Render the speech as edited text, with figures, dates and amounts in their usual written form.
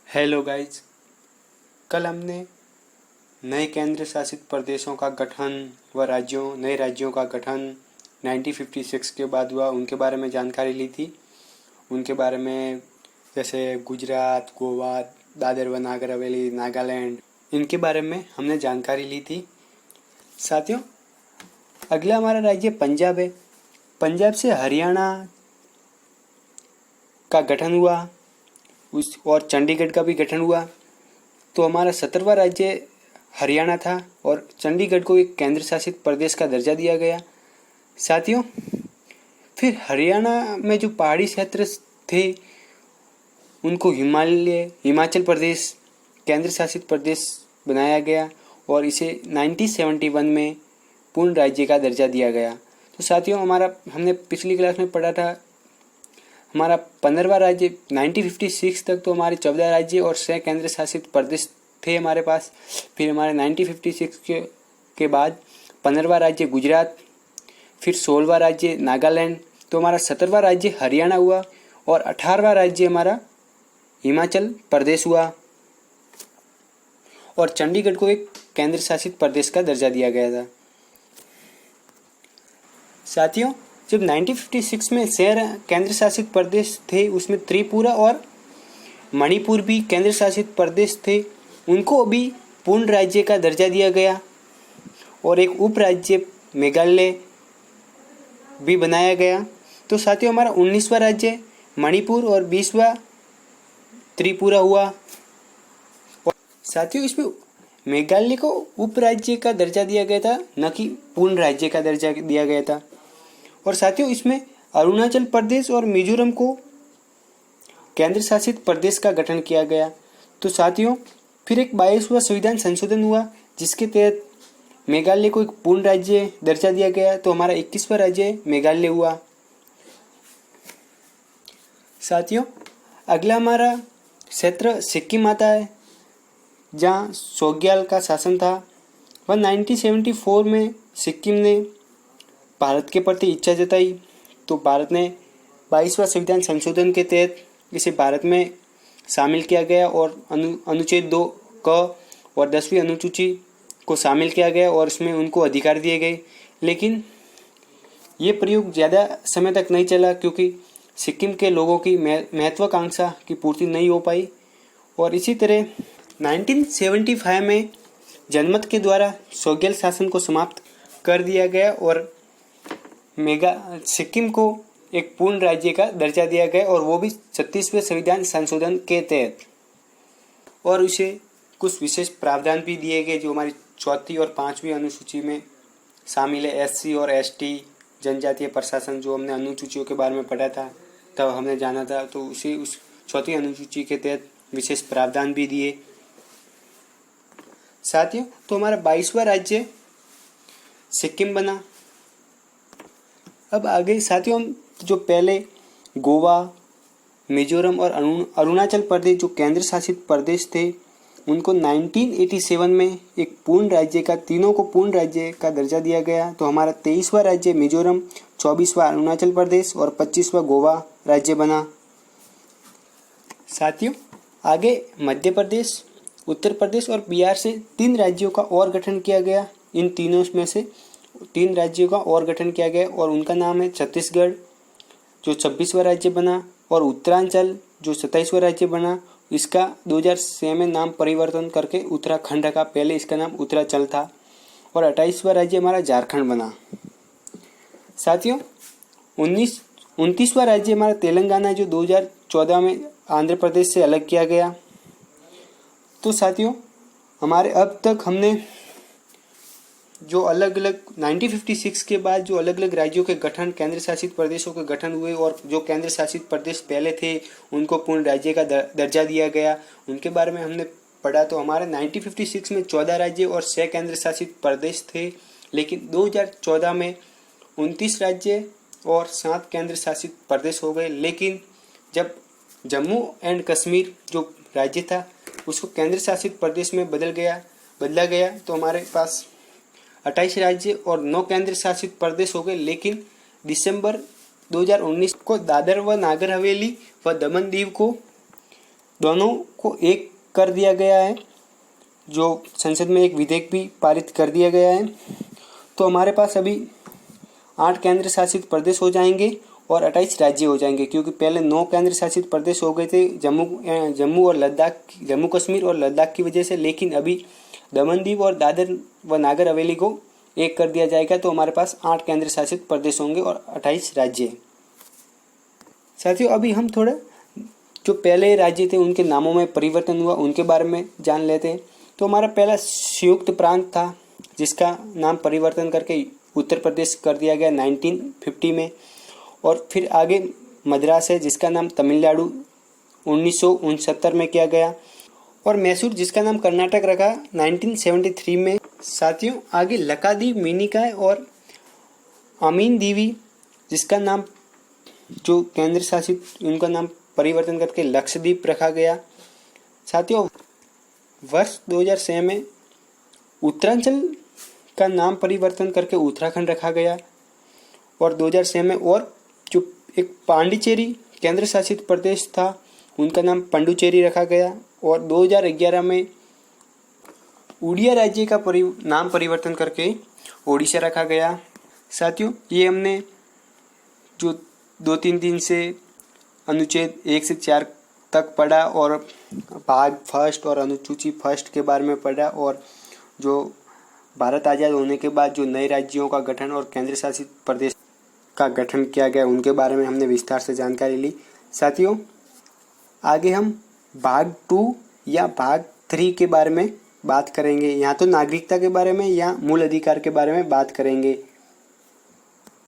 Hello guys. कल हमने नए केंद्र शासित प्रदेशों का गठन व नए राज्यों का गठन 1956 के बाद हुआ उनके बारे में जानकारी ली थी। उनके बारे में जैसे गुजरात, गोवा, दादर व नागर हवेली, नागालैंड, इनके बारे में हमने जानकारी ली थी। साथियों, अगला हमारा राज्य पंजाब है। पंजाब से हरियाणा का गठन हुआ और चंडीगढ़ का भी गठन हुआ। तो हमारा 17वां राज्य हरियाणा था और चंडीगढ़ को एक केंद्र शासित प्रदेश का दर्जा दिया गया। साथियों, फिर हरियाणा में जो पहाड़ी क्षेत्र थे उनको हिमाचल प्रदेश केंद्र शासित प्रदेश बनाया गया और इसे 1971 में पूर्ण राज्य का दर्जा दिया गया। तो साथियों, हमने पिछली क्लास में पढ़ा था हमारा 15वां राज्य 1956 तक तो हमारे 14 राज्य और 6 केंद्र शासित प्रदेश थे हमारे पास। फिर हमारे 1956 के बाद 15वां राज्य गुजरात, फिर 16वां राज्य नागालैंड, तो हमारा 17वां राज्य हरियाणा हुआ और 18वां राज्य हमारा हिमाचल प्रदेश हुआ और चंडीगढ़ को एक केंद्र शासित प्रदेश का दर्जा दिया गया था। साथियों, जब 1956 में शहर केंद्र शासित प्रदेश थे उसमें त्रिपुरा और मणिपुर भी केंद्र शासित प्रदेश थे, उनको भी पूर्ण राज्य का दर्जा दिया गया और एक उप राज्य मेघालय भी बनाया गया। तो साथियों, हमारा 19वां राज्य मणिपुर और 20वां त्रिपुरा हुआ। और साथियों, इसमें मेघालय को उप राज्य का दर्जा दिया गया था, न कि पूर्ण राज्य का दर्जा दिया गया था। और साथियों, इसमें अरुणाचल प्रदेश और मिजोरम को केंद्र शासित प्रदेश का गठन किया गया। तो साथियों, फिर एक 22वां संविधान संशोधन हुआ जिसके तहत मेघालय को एक पूर्ण राज्य दर्जा दिया गया। तो हमारा 21वां राज्य मेघालय हुआ। साथियों, अगला हमारा क्षेत्र सिक्किम आता है जहाँ सोग्याल का शासन था। वह 1974 में सिक्किम ने भारत के प्रति इच्छा जताई तो भारत ने 22वां संविधान संशोधन के तहत इसे भारत में शामिल किया गया और अनुच्छेद 2 क और 10वीं अनुसूची को शामिल किया गया और इसमें उनको अधिकार दिए गए। लेकिन ये प्रयोग ज़्यादा समय तक नहीं चला क्योंकि सिक्किम के लोगों की महत्वाकांक्षा की पूर्ति नहीं हो पाई। और इसी तरह 1975 में जनमत के द्वारा सोग्याल शासन को समाप्त कर दिया गया और सिक्किम को एक पूर्ण राज्य का दर्जा दिया गया और वो भी 36वें संविधान संशोधन के तहत। और उसे कुछ विशेष प्रावधान भी दिए गए जो हमारी 4वीं और 5वीं अनुसूची में शामिल है। एससी और एसटी जनजातीय प्रशासन जो हमने अनुसूचियों के बारे में पढ़ा था तब हमने जाना था, तो उसी उस 4वीं अनुसूची के तहत विशेष प्रावधान भी दिए। साथियों, तो हमारा 22वां राज्य सिक्किम बना। अब आगे साथियों, जो पहले गोवा, मिजोरम और अरुणाचल प्रदेश जो केंद्र शासित प्रदेश थे उनको 1987 में एक पूर्ण राज्य का तीनों को पूर्ण राज्य का दर्जा दिया गया। तो हमारा 23वां राज्य मिजोरम, 24वां अरुणाचल प्रदेश और 25वां गोवा राज्य बना। साथियों, आगे मध्य प्रदेश, उत्तर प्रदेश और बिहार से 3 राज्यों का और गठन किया गया। इन तीनों में से 3 राज्यों का और गठन किया गया और उनका नाम है छत्तीसगढ़ जो 26वां राज्य बना और उत्तरांचल जो 27वां राज्य बना। इसका 2006 में नाम परिवर्तन करके उत्तराखंड का, पहले इसका नाम उत्तरांचल था। और 28वां राज्य हमारा झारखंड बना। साथियों, 29वां राज्य हमारा तेलंगाना जो 2014 में आंध्र प्रदेश से अलग किया गया। तो साथियों, हमारे अब तक हमने जो अलग अलग 1956 के बाद जो अलग अलग राज्यों के गठन, केंद्र शासित प्रदेशों के गठन हुए और जो केंद्र शासित प्रदेश पहले थे उनको पूर्ण राज्य का दर्जा दिया गया, उनके बारे में हमने पढ़ा। तो हमारे 1956 में 14 राज्य और 6 केंद्र शासित प्रदेश थे, लेकिन 2014 में 29 राज्य और 7 केंद्र शासित प्रदेश हो गए। लेकिन जब जम्मू एंड कश्मीर जो राज्य था उसको केंद्र शासित प्रदेश में बदला गया तो हमारे पास 28 राज्य और 9 केंद्र शासित प्रदेश हो गए। लेकिन दिसंबर 2019 को दादर व नागर हवेली व दमन दीव को दोनों को एक कर दिया गया है, जो संसद में एक विधेयक भी पारित कर दिया गया है। तो हमारे पास अभी 8 केंद्र शासित प्रदेश हो जाएंगे और 28 राज्य हो जाएंगे, क्योंकि पहले 9 केंद्र शासित प्रदेश हो गए थे जम्मू और लद्दाख, जम्मू कश्मीर और लद्दाख की वजह से, लेकिन अभी दमन दीव और दादर व नागर हवेली को एक कर दिया जाएगा। तो हमारे पास 8 केंद्र शासित प्रदेश होंगे और 28 राज्य। साथियों, अभी हम थोड़ा जो पहले राज्य थे उनके नामों में परिवर्तन हुआ उनके बारे में जान लेते हैं। तो हमारा पहला संयुक्त प्रांत था, जिसका नाम परिवर्तन करके उत्तर प्रदेश कर दिया गया 1950 में। और फिर आगे मद्रास है, जिसका नाम तमिलनाडु 1969 में किया गया। और मैसूर, जिसका नाम कर्नाटक रखा 1973 में। साथियों, आगे लक्षद्वीप, मिनिकॉय और अमीन दीवी, जिसका नाम जो केंद्र शासित उनका नाम परिवर्तन करके लक्षद्वीप रखा गया। साथियों, वर्ष 2006 में उत्तरांचल का नाम परिवर्तन करके उत्तराखंड रखा गया। और 2006 में और जो एक पांडिचेरी केंद्र शासित प्रदेश था उनका नाम पंडुचेरी रखा गया। और 2011 में उड़िया राज्य का नाम परिवर्तन करके ओडिशा रखा गया। साथियों, ये हमने जो 2-3 दिन से अनुच्छेद 1 से 4 तक पढ़ा और भाग फर्स्ट और अनुसूची फर्स्ट के बारे में पढ़ा, और जो भारत आज़ाद होने के बाद जो नए राज्यों का गठन और केंद्र शासित प्रदेश का गठन किया गया उनके बारे में हमने विस्तार से जानकारी ली। साथियों, आगे हम भाग 2 या भाग 3 के बारे में बात करेंगे। यहाँ तो नागरिकता के बारे में या मूल अधिकार के बारे में बात करेंगे।